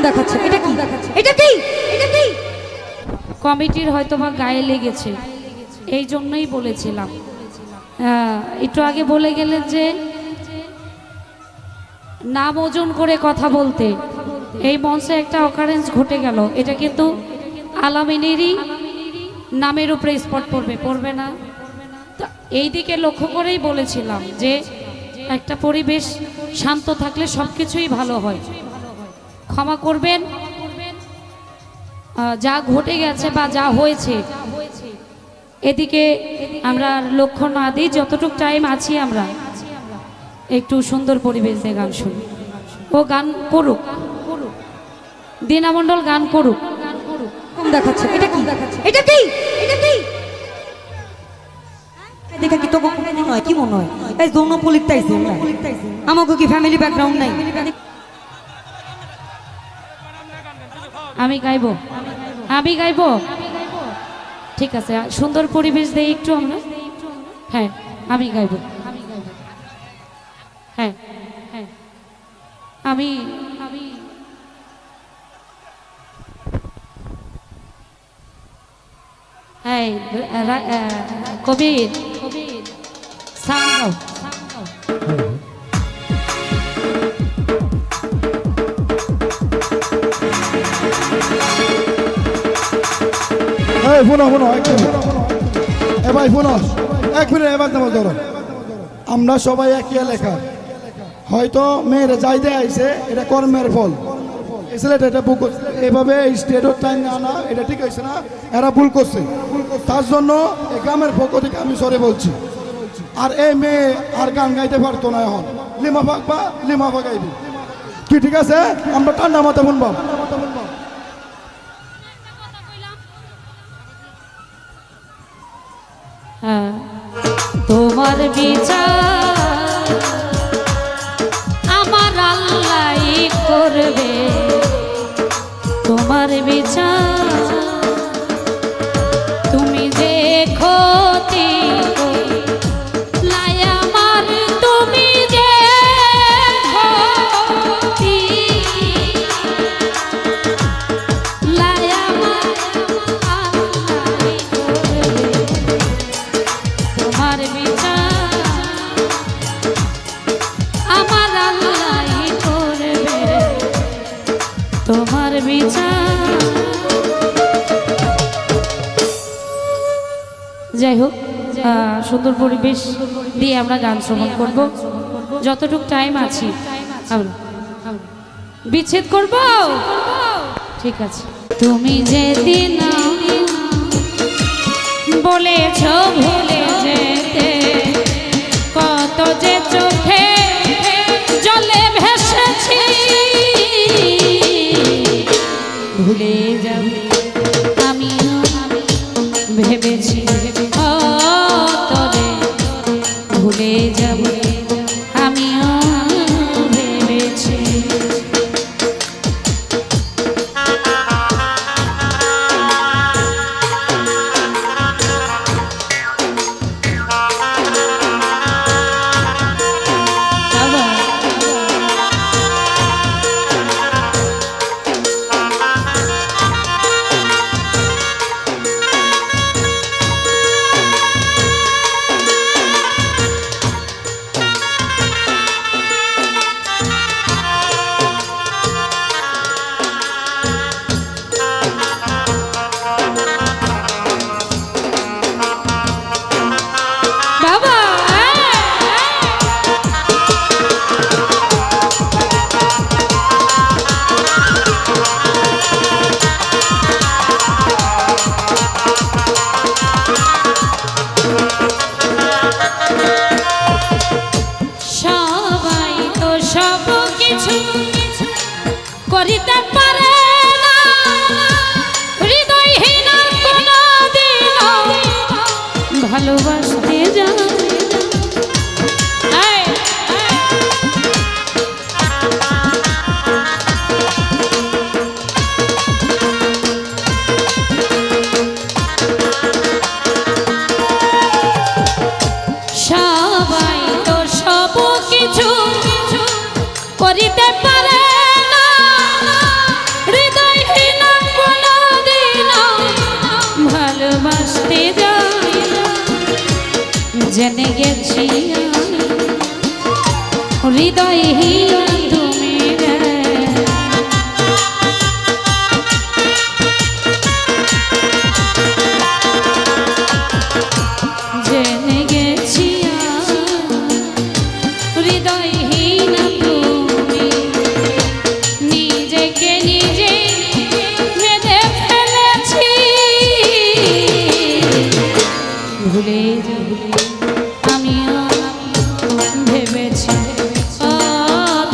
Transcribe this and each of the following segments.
দেখাচ্ছে, এটা কি? এটা কি? এটা কি? কমিটির হয়তো বা গায়ে লেগেছে, এই জন্যই বলেছিলাম। একটু আগে বলে গেলেন যে নাম ওজন করে কথা বলতে, এই মঞ্চে একটা অকারেন্স ঘটে গেল। এটা কিন্তু আলামিনেরই নামের উপরে স্পট পড়বে, পড়বে না? এই দিকে লক্ষ্য করেই বলেছিলাম যে একটা পরিবেশ শান্ত থাকলে সব কিছুই ভালো হয়। ক্ষমা করবেন, যা ঘটে গেছে বা যা হয়েছে এদিকে আমরা লক্ষ্য না দিই। যতটুকু টাইম আছি আমরা একটু সুন্দর পরিবেশ দিয়ে গান শুনি। ও গান করুক, দীনা মণ্ডল গান করুক। কম দেখাচ্ছে, এটা কি? এটা কি? এটা কি? দেখা কি তো মনে হয়, কি মনে হয় এই জন্য পলিটাইছে না? আমাকে কি ফ্যামিলি ব্যাকগ্রাউন্ড নাই? আমি গাইবো, আমি গাইবো, ঠিক আছে। সুন্দর পরিবেশ দেই একটু আমরা। হ্যাঁ, আমি গাইবো। হ্যাঁ হ্যাঁ, আমি আমি হ্যাঁ, কবির সাউন্ড আমরা সবাই একই এলাকা, হয়তো মেয়েরা যাইতে আইছে, এটা কর্মের ফল। এটা এভাবে স্টেটর টাইম আনা এটা ঠিক আছে না, এরা ভুল করছে। তার জন্য এই গ্রামের পক্ষ থেকে আমি সরে বলছি। আর এই মেয়ে আর গান গাইতে পারতো না, এখন লিমাফা গাইবে কি? ঠিক আছে, আমরা ঠান্ডা মাথা শুনবাম। তোমার বিচার আমার আল্লাহ করবে, তোমার বিচার। তুমি যে ক্ষতি লাই আমার, তুমি যে ক্ষতি লাই আমার তোমার বিচার আমার আল্লাহ করবে, তোমার বিচার। যাই হোক, সুন্দর পরিবেশ দিয়ে আমরা গান শ্রবণ করব। যতটুকু টাইম আছি আমরা বিচ্ছেদ করব, ঠিক আছে। তুমি যেদিন বলেছ ভুলে যেতে, কত যে চোখে জলে ভেসেছি, ভুলে যাবে আমিও ভেবেছি, তবে ভুলে যাবে আমিও ভেবেছি। করিতে পারে না হৃদয়হীন কোনদিন ভালোবাসতে জানে সবাই তো সব কিছু করিতে পারে না হৃদয়হীন তুমি রে। জেনে গেছি হৃদয়হীন তুমি, নিজেকে নিজে মেরে ফেলেছি। ভুলে আমিও ভেবেছি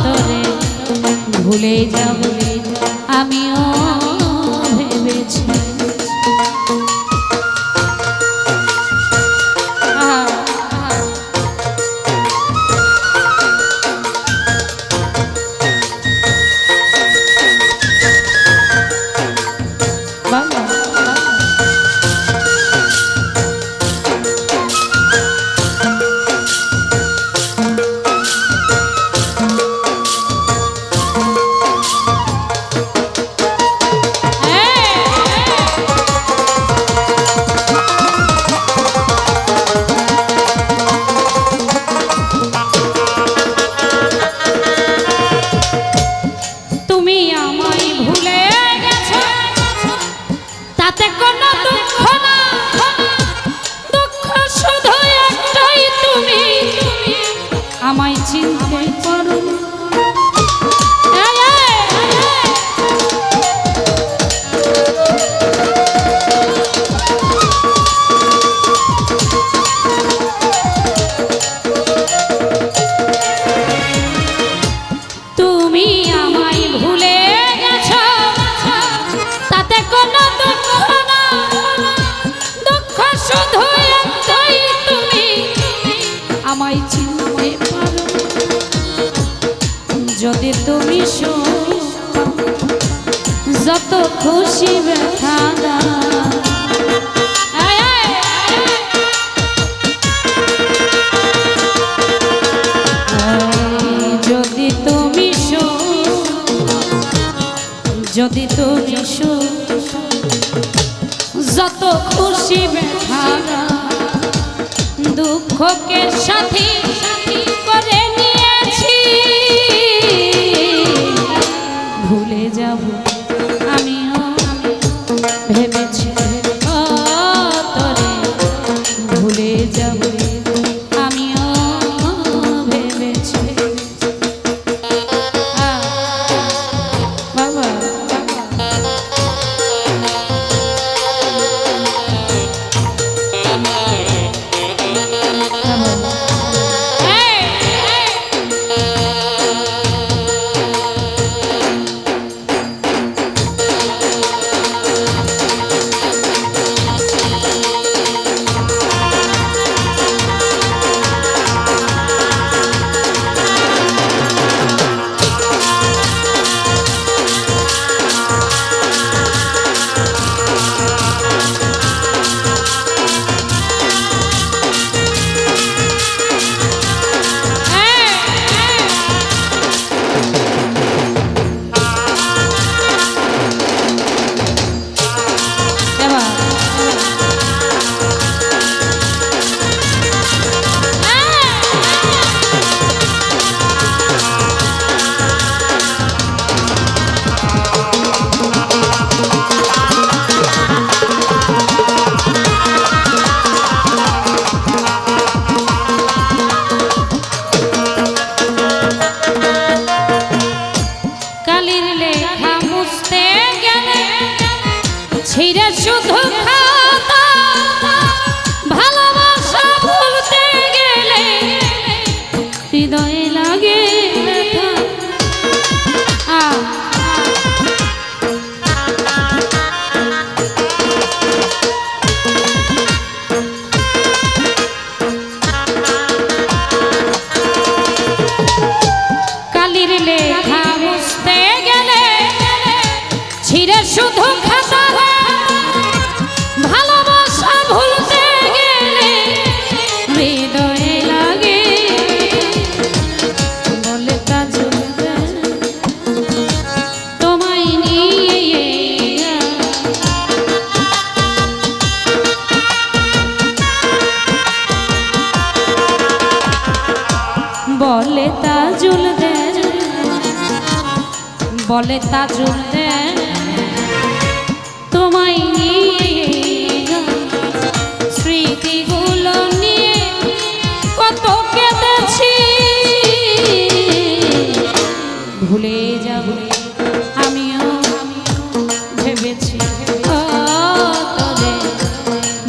তোরে, ভুলে যাব আমিও ভেবেছি। আমায় চিনতে পারো তুমি আমায় ভুলে গেছো, তাতে কোনো দুঃখ না, দুঃখ শুধু একটাই তুমি আমায় চিনতে পারো। যদি তুমি যত খুশি ব্যথা দাও, যদি তুমি যদি তুমি যত খুশি ব্যথা দুঃখকে সাথী করে নিয়েছি, ভুলে যাব আমিও ভেবেছি তোরে, ভুলে যাব আমিও ভেবেছি। বাবা ছিঁড়ে শুধু খাতা, ভালোবাসা ভুলতে গেলে হৃদয়ে লাগে ব্যথা। কালির লেখা মুছতে গেলে ছিঁড়ে শুধু খাতা, ভালোবাসা ভুলতে গেলে হৃদয়ে লাগে বলে তা চলবে তোমায় নিয়ে, বলে তা বলে তাজুল তোমায় নিয়ে স্মৃতিগুলো নিয়ে কত কেঁদেছি ভুলে যাব আমিও ভেবেছি তবে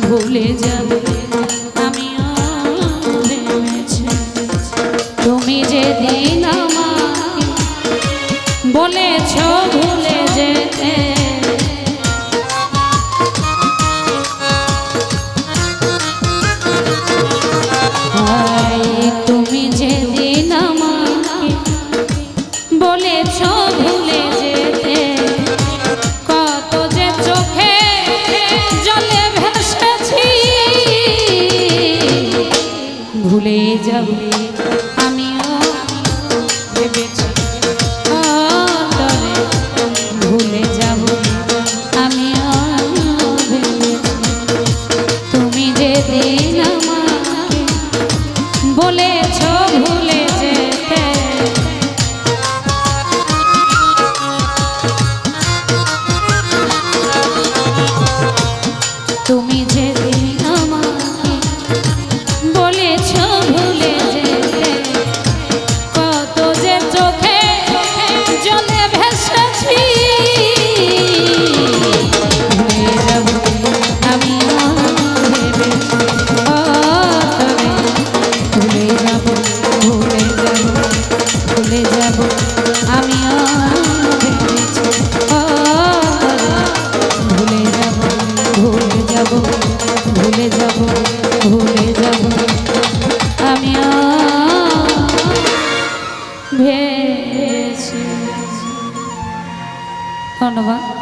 ভুলে যাব আমিও ভেবেছি তুমি যেদিন আমাকে বলেছ ভুলে যেতে তুমি যেদিন আমাকে বলেছ ভুলে যেতে কত যে চোখে জলে ভেসেছি ভুলে যাব আমিও ভেবেছি তবে ভুলে যাব আমিও ভেবেছি তুমি যেদিন আমাকে বলেছ ভুলে যেতে তুমি যেদিন আমাকে বলেছ ভুলে যেতে কত যে চোখে জলে ভেসেছি ভুলে যাব আমিও ভেবেছি তবে ভুলে যাব ভুলে যাব আমিও ভেবেছি ভুলে যাব ভুলে যাব আমিও ভেবেছি। ধন্যবাদ।